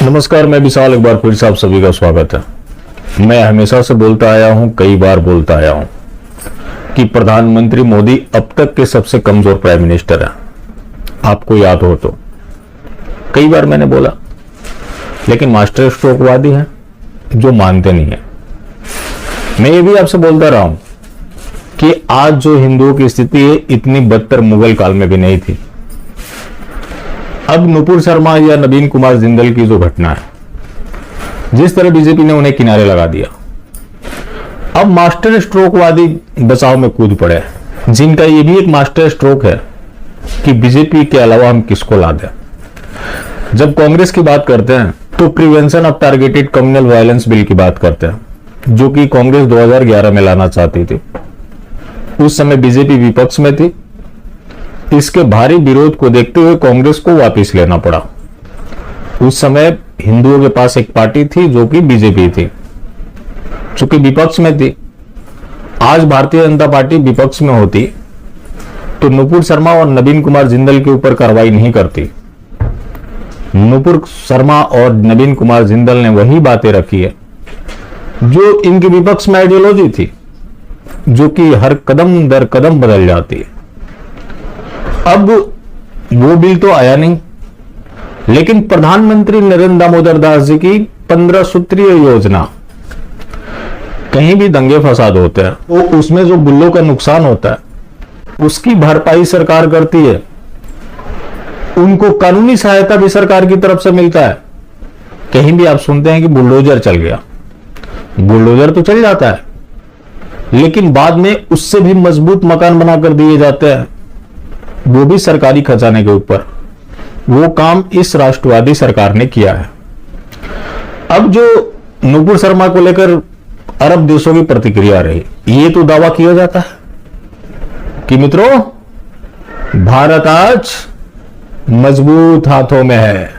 नमस्कार, मैं विशाल। एक बार फिर से आप सभी का स्वागत है। मैं हमेशा से बोलता आया हूं, कई बार बोलता आया हूं कि प्रधानमंत्री मोदी अब तक के सबसे कमजोर प्राइम मिनिस्टर हैं। आपको याद हो तो कई बार मैंने बोला, लेकिन मास्टर स्ट्रोकवादी हैं जो मानते नहीं है। मैं ये भी आपसे बोलता रहा हूं कि आज जो हिंदुओं की स्थिति है, इतनी बदतर मुगल काल में भी नहीं थी। अब नुपुर शर्मा या नवीन कुमार जिंदल की जो घटना है, जिस तरह बीजेपी ने उन्हें किनारे लगा दिया, अब मास्टर स्ट्रोकवादी बचाव में कूद पड़े हैं, जिनका ये भी एक मास्टर स्ट्रोक है कि बीजेपी के अलावा हम किसको ला दें। जब कांग्रेस की बात करते हैं तो prevention of targeted communal violence bill की बात करते हैं, जो कि कांग्रेस 2011 में लाना चाहती थी। उस समय बीजेपी विपक्ष में थी। इसके भारी विरोध को देखते हुए कांग्रेस को वापस लेना पड़ा। उस समय हिंदुओं के पास एक पार्टी थी जो कि बीजेपी थी, चूंकि विपक्ष में थी। आज भारतीय जनता पार्टी विपक्ष में होती तो नुपुर शर्मा और नवीन कुमार जिंदल के ऊपर कार्रवाई नहीं करती। नुपुर शर्मा और नवीन कुमार जिंदल ने वही बातें रखी है जो इनकी विपक्ष में आइडियोलॉजी थी, जो कि हर कदम दर कदम बदल जाती है। अब वो बिल तो आया नहीं, लेकिन प्रधानमंत्री नरेंद्र दामोदर दास जी की 15 सूत्रीय योजना, कहीं भी दंगे फसाद होते हैं तो उसमें जो बुल्लों का नुकसान होता है उसकी भरपाई सरकार करती है। उनको कानूनी सहायता भी सरकार की तरफ से मिलता है। कहीं भी आप सुनते हैं कि बुलडोजर चल गया, बुलडोजर तो चल जाता है, लेकिन बाद में उससे भी मजबूत मकान बनाकर दिए जाते हैं, वो भी सरकारी खजाने के ऊपर। वो काम इस राष्ट्रवादी सरकार ने किया है। अब जो नुपुर शर्मा को लेकर अरब देशों की प्रतिक्रिया रही, ये तो दावा किया जाता है कि मित्रों, भारत आज मजबूत हाथों में है।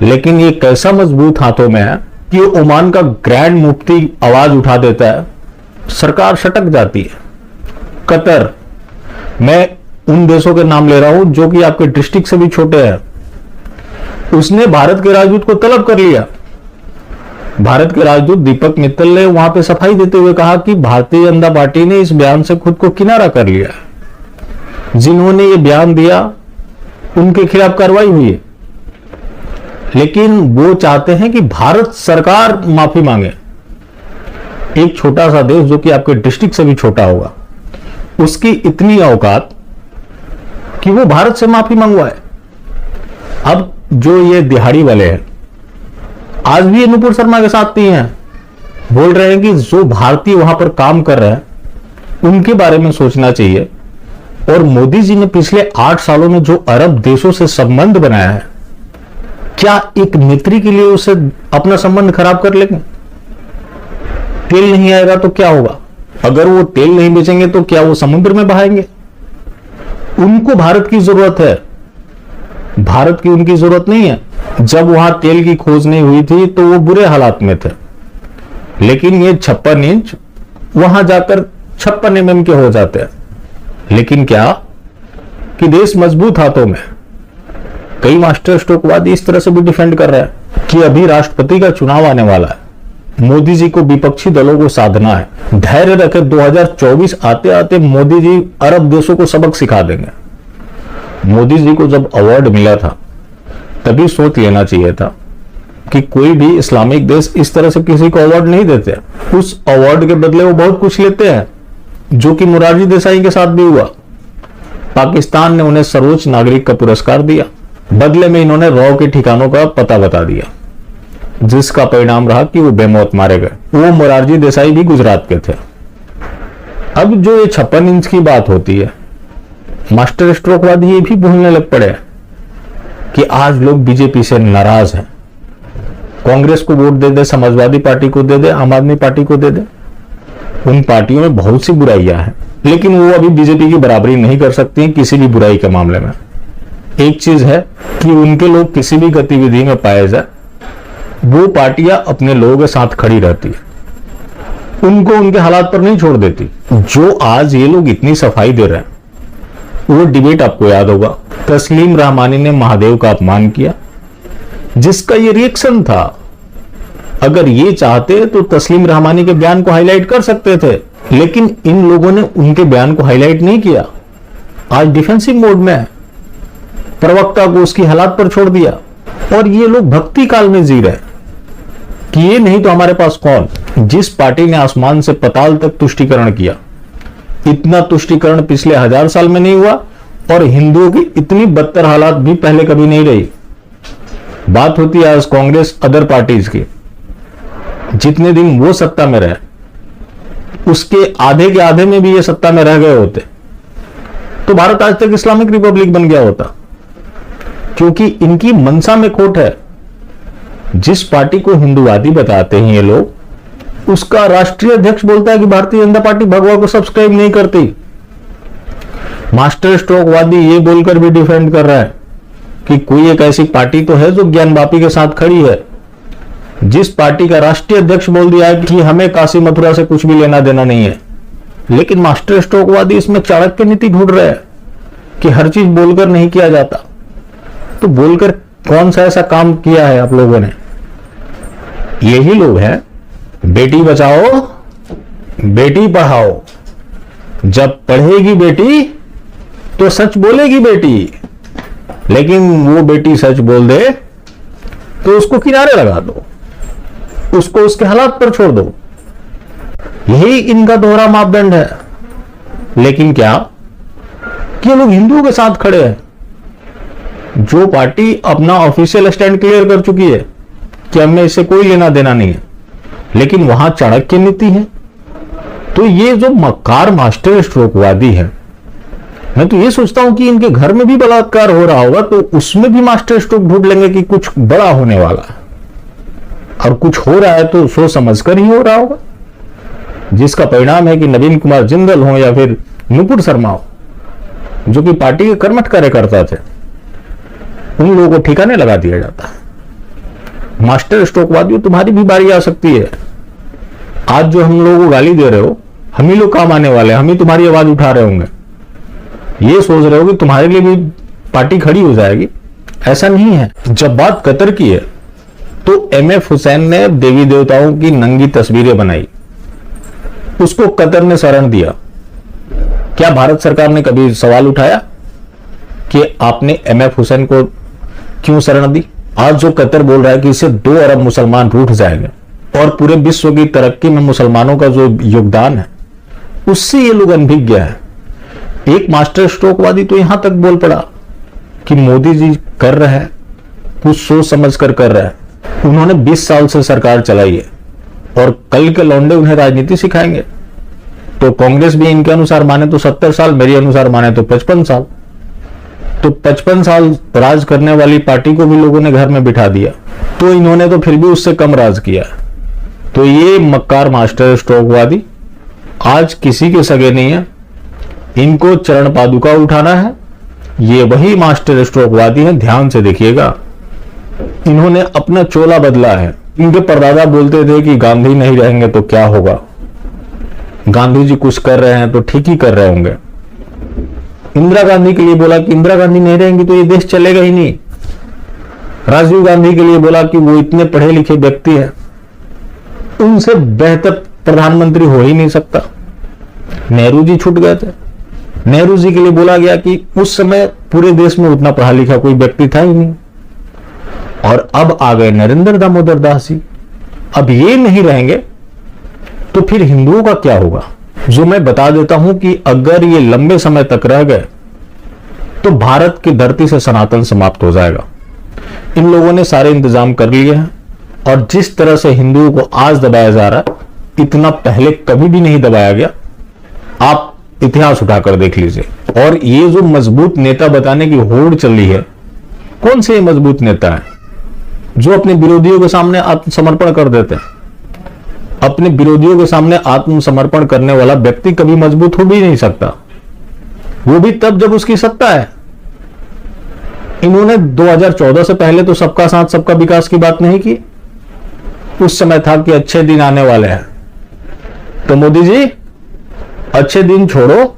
लेकिन ये कैसा मजबूत हाथों में है कि ओमान का ग्रैंड मुफ्ती आवाज उठा देता है, सरकार सटक जाती है। कतर, मैं उन देशों के नाम ले रहा हूं जो कि आपके डिस्ट्रिक्ट से भी छोटे हैं, उसने भारत के राजदूत को तलब कर लिया। भारत के राजदूत दीपक मित्तल ने वहां पे सफाई देते हुए कहा कि भारतीय जनता पार्टी ने इस बयान से खुद को किनारा कर लिया है। जिन्होंने ये बयान दिया उनके खिलाफ कार्रवाई हुई है, लेकिन वो चाहते हैं कि भारत सरकार माफी मांगे। एक छोटा सा देश जो कि आपके डिस्ट्रिक्ट से भी छोटा होगा, उसकी इतनी औकात कि वो भारत से माफी मंगवाए। अब जो ये दिहाड़ी वाले हैं, आज भी ये नुपुर शर्मा के साथ नहीं है, बोल रहे हैं कि जो भारतीय वहां पर काम कर रहे हैं उनके बारे में सोचना चाहिए। और मोदी जी ने पिछले 8 सालों में जो अरब देशों से संबंध बनाया है, क्या एक मित्र के लिए उसे अपना संबंध खराब कर लेंगे? तेल नहीं आएगा तो क्या होगा? अगर वो तेल नहीं बेचेंगे तो क्या वो समुद्र में बहाएंगे? उनको भारत की जरूरत है, भारत की उनकी जरूरत नहीं है। जब वहां तेल की खोज नहीं हुई थी तो वो बुरे हालात में थे, लेकिन ये 56 इंच वहां जाकर 56 mm के हो जाते हैं। लेकिन क्या कि देश मजबूत हाथों में। कई मास्टर स्ट्रोकवादी इस तरह से भी डिफेंड कर रहे हैं कि अभी राष्ट्रपति का चुनाव आने वाला है, मोदी जी को विपक्षी दलों को साधना है, धैर्य रखे। 2024 आते आते मोदी जी अरब देशों को सबक सिखा देंगे। मोदी जी को जब अवार्ड मिला था तभी सोच लेना चाहिए था कि कोई भी इस्लामिक देश इस तरह से किसी को अवार्ड नहीं देते। उस अवार्ड के बदले वो बहुत कुछ लेते हैं, जो कि मोरारजी देसाई के साथ भी हुआ। पाकिस्तान ने उन्हें सर्वोच्च नागरिक का पुरस्कार दिया, बदले में इन्होंने रॉ के ठिकानों का पता बता दिया, जिसका परिणाम रहा कि वो बेमौत मारे गए। वो मोरारजी देसाई भी गुजरात के थे। अब जो ये 56 इंच की बात होती है, मास्टर स्ट्रोकवादी ये भी भूलने लग पड़े कि आज लोग बीजेपी से नाराज हैं। कांग्रेस को वोट दे दे, समाजवादी पार्टी को दे दे, आम आदमी पार्टी को दे दे, उन पार्टियों में बहुत सी बुराइयां हैं, लेकिन वो अभी बीजेपी की बराबरी नहीं कर सकती किसी भी बुराई के मामले में। एक चीज है कि उनके लोग किसी भी गतिविधि में पाए जाए, वो पार्टियां अपने लोगों के साथ खड़ी रहती है, उनको उनके हालात पर नहीं छोड़ देती। जो आज ये लोग इतनी सफाई दे रहे हैं, वो डिबेट आपको याद होगा, तस्लीम रहमानी ने महादेव का अपमान किया, जिसका ये रिएक्शन था। अगर ये चाहते तो तस्लीम रहमानी के बयान को हाईलाइट कर सकते थे, लेकिन इन लोगों ने उनके बयान को हाईलाइट नहीं किया। आज डिफेंसिव मोड में है, प्रवक्ता को उसकी हालात पर छोड़ दिया। और ये लोग भक्ति काल में जी रहे कि ये नहीं तो हमारे पास कौन। जिस पार्टी ने आसमान से पताल तक तुष्टीकरण किया, इतना तुष्टीकरण पिछले 1000 साल में नहीं हुआ, और हिंदुओं की इतनी बदतर हालात भी पहले कभी नहीं रही। बात होती है आज कांग्रेस अदर पार्टीज की। जितने दिन वो सत्ता में रहे, उसके आधे के आधे में भी ये सत्ता में रह गए होते तो भारत आज तक इस्लामिक रिपब्लिक बन गया होता। क्योंकि इनकी मंशा में खोट है। जिस पार्टी को हिंदूवादी बताते हैं ये लोग, उसका राष्ट्रीय अध्यक्ष बोलता है कि भारतीय जनता पार्टी भगवा को सब्सक्राइब नहीं करती। मास्टर स्ट्रोकवादी ये बोलकर भी डिफेंड कर रहा है कि कोई एक ऐसी पार्टी तो है जो ज्ञानवापी के साथ खड़ी है। जिस पार्टी का राष्ट्रीय अध्यक्ष बोल दिया है कि हमें काशी मथुरा से कुछ भी लेना देना नहीं है, लेकिन मास्टर स्ट्रोकवादी इसमें चाणक्य नीति ढूंढ रहे हैं कि हर चीज बोलकर नहीं किया जाता। तो बोलकर कौन सा ऐसा काम किया है आप लोगों ने? यही लोग हैं, बेटी बचाओ बेटी पढ़ाओ। जब पढ़ेगी बेटी तो सच बोलेगी बेटी, लेकिन वो बेटी सच बोल दे तो उसको किनारे लगा दो, उसको उसके हालात पर छोड़ दो। यही इनका दोहरा मापदंड है। लेकिन क्या ये लोग हिंदुओं के साथ खड़े हैं? जो पार्टी अपना ऑफिशियल स्टैंड क्लियर कर चुकी है कि हमें इससे कोई लेना देना नहीं है, लेकिन वहां चाणक्य नीति है। तो ये जो मक्कार मास्टर स्ट्रोकवादी है, मैं तो ये सोचता हूं कि इनके घर में भी बलात्कार हो रहा होगा तो उसमें भी मास्टर स्ट्रोक ढूंढ लेंगे कि कुछ बड़ा होने वाला है, और कुछ हो रहा है तो सोच समझकर ही हो रहा होगा, जिसका परिणाम है कि नवीन कुमार जिंदल हो या फिर नुपुर शर्मा हो, जो कि पार्टी के कर्मठ कार्यकर्ता थे, उन लोगों को ठिकाने लगा दिया जाता है। मास्टर स्ट्रोकवादियों, तुम्हारी भी बारी आ सकती है। आज जो हम लोगों को गाली दे रहे हो, हम ही लोग काम आने वाले हैं, हम ही तुम्हारी आवाज उठा रहे होंगे। ये सोच रहे हो कि तुम्हारे लिए भी पार्टी खड़ी हो जाएगी, ऐसा नहीं है। जब बात कतर की है तो MF हुसैन ने देवी देवताओं की नंगी तस्वीरें बनाई, उसको कतर ने शरण दिया। क्या भारत सरकार ने कभी सवाल उठाया कि आपने MF हुसैन को क्यों शरण दी? आज जो कतर बोल रहा है कि इससे 2 अरब मुसलमान रूठ जाएंगे और पूरे विश्व की तरक्की में मुसलमानों का जो योगदान है उससे ये लोग अनभिज्ञ है। एक मास्टर स्ट्रोकवादी तो यहां तक बोल पड़ा कि मोदी जी कर रहे हैं, कुछ सोच समझ कर रहे हैं। उन्होंने 20 साल से सरकार चलाई है और कल के लौंडे उन्हें राजनीति सिखाएंगे। तो कांग्रेस भी इनके अनुसार माने तो 70 साल, मेरे अनुसार माने तो 55 साल। तो 55 साल राज करने वाली पार्टी को भी लोगों ने घर में बिठा दिया, तो इन्होंने तो फिर भी उससे कम राज किया। तो ये मक्कार मास्टर स्ट्रोकवादी आज किसी के सगे नहीं है। इनको चरण पादुका उठाना है। ये वही मास्टर स्ट्रोकवादी हैं, ध्यान से देखिएगा। इन्होंने अपना चोला बदला है। इनके परदादा बोलते थे कि गांधी नहीं रहेंगे तो क्या होगा, गांधी जी कुछ कर रहे हैं तो ठीक ही कर रहे होंगे। इंदिरा गांधी के लिए बोला कि इंदिरा गांधी नहीं रहेंगी तो ये देश चलेगा ही नहीं। राजीव गांधी के लिए बोला कि वो इतने पढ़े लिखे व्यक्ति हैं, उनसे बेहतर प्रधानमंत्री हो ही नहीं सकता। नेहरू जी छूट गए थे। नेहरू जी के लिए बोला गया कि उस समय पूरे देश में उतना पढ़ा लिखा कोई व्यक्ति था ही नहीं। और अब आ गए नरेंद्र दामोदर दास जी। अब ये नहीं रहेंगे तो फिर हिंदुओं का क्या होगा? जो मैं बता देता हूं कि अगर ये लंबे समय तक रह गए तो भारत की धरती से सनातन समाप्त हो जाएगा। इन लोगों ने सारे इंतजाम कर लिए हैं, और जिस तरह से हिंदुओं को आज दबाया जा रहा है, इतना पहले कभी भी नहीं दबाया गया। आप इतिहास उठाकर देख लीजिए। और ये जो मजबूत नेता बताने की होड़ चल रही है, कौन से मजबूत नेता है जो अपने विरोधियों के सामने आत्मसमर्पण कर देते हैं? अपने विरोधियों के सामने आत्मसमर्पण करने वाला व्यक्ति कभी मजबूत हो भी नहीं सकता, वो भी तब जब उसकी सत्ता है। इन्होंने 2014 से पहले तो सबका साथ सबका विकास की बात नहीं की। उस समय था कि अच्छे दिन आने वाले हैं, तो मोदी जी अच्छे दिन छोड़ो,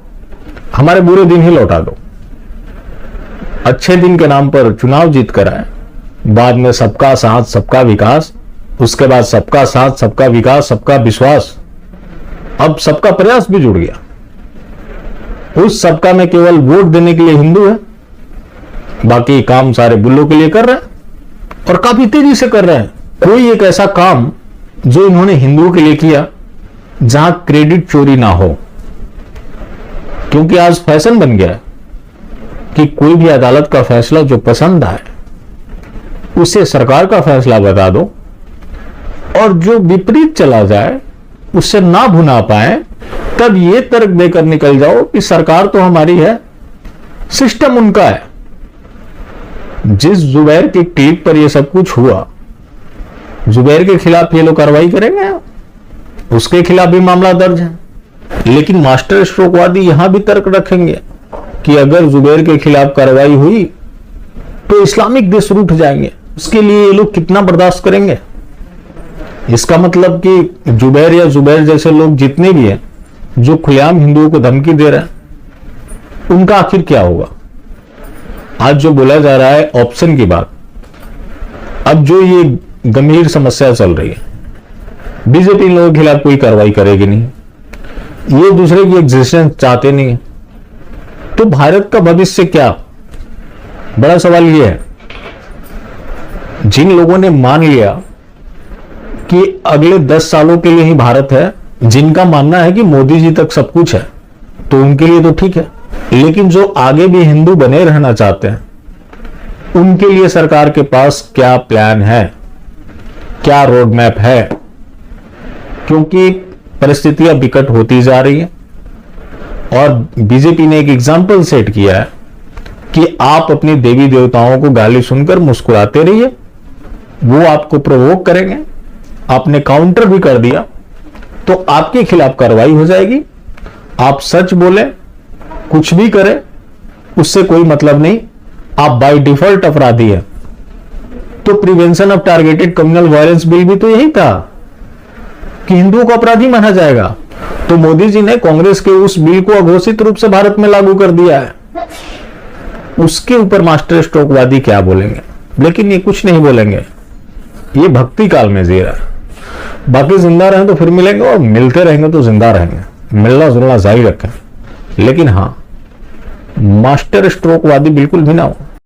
हमारे बुरे दिन ही लौटा दो। अच्छे दिन के नाम पर चुनाव जीत कर आए, बाद में सबका साथ सबका विकास, उसके बाद सबका साथ सबका विकास सबका विश्वास, अब सबका प्रयास भी जुड़ गया। उस सबका में केवल वोट देने के लिए हिंदू है, बाकी काम सारे बुल्लों के लिए कर रहे हैं और काफी तेजी से कर रहे हैं। कोई एक ऐसा काम जो इन्होंने हिंदुओं के लिए किया जहां क्रेडिट चोरी ना हो, क्योंकि आज फैशन बन गया है कि कोई भी अदालत का फैसला जो पसंद आए उसे सरकार का फैसला बता दो, और जो विपरीत चला जाए उससे ना भुना पाए तब ये तर्क देकर निकल जाओ कि सरकार तो हमारी है, सिस्टम उनका है। जिस जुबैर की क्लिप पर यह सब कुछ हुआ, जुबैर के खिलाफ ये लोग कार्रवाई करेंगे, उसके खिलाफ भी मामला दर्ज है। लेकिन मास्टर स्ट्रोकवादी यहां भी तर्क रखेंगे कि अगर जुबैर के खिलाफ कार्रवाई हुई तो इस्लामिक देश रूठ जाएंगे, उसके लिए ये लोग कितना बर्दाश्त करेंगे। इसका मतलब कि जुबैर या जुबैर जैसे लोग जितने भी हैं जो खुलेआम हिंदुओं को धमकी दे रहे हैं, उनका आखिर क्या होगा। आज जो बोला जा रहा है ऑप्शन की बात, अब जो ये गंभीर समस्या चल रही है, बीजेपी इन लोगों के खिलाफ कोई कार्रवाई करेगी नहीं, ये दूसरे की एग्जिस्टेंस चाहते नहीं है, तो भारत का भविष्य क्या। बड़ा सवाल यह है, जिन लोगों ने मान लिया कि अगले 10 सालों के लिए ही भारत है, जिनका मानना है कि मोदी जी तक सब कुछ है, तो उनके लिए तो ठीक है, लेकिन जो आगे भी हिंदू बने रहना चाहते हैं, उनके लिए सरकार के पास क्या प्लान है, क्या रोड मैप है। क्योंकि परिस्थितियां विकट होती जा रही है और बीजेपी ने एक एग्जाम्पल सेट किया है कि आप अपनी देवी देवताओं को गाली सुनकर मुस्कुराते रहिए, वो आपको प्रोवोक करेंगे। आपने काउंटर भी कर दिया तो आपके खिलाफ कार्रवाई हो जाएगी। आप सच बोले, कुछ भी करें, उससे कोई मतलब नहीं, आप बाय डिफॉल्ट अपराधी हैं। तो prevention of targeted communal violence bill भी तो यही था कि हिंदुओं को अपराधी माना जाएगा। तो मोदी जी ने कांग्रेस के उस बिल को अघोषित रूप से भारत में लागू कर दिया है। उसके ऊपर मास्टर स्ट्रोकवादी क्या बोलेंगे, लेकिन ये कुछ नहीं बोलेंगे, ये भक्ति काल में जी रहा है। बाकी जिंदा रहें तो फिर मिलेंगे, और मिलते रहेंगे तो जिंदा रहेंगे, मिलना जुलना जारी रखें, लेकिन हां मास्टर स्ट्रोकवादी बिल्कुल भी ना हो।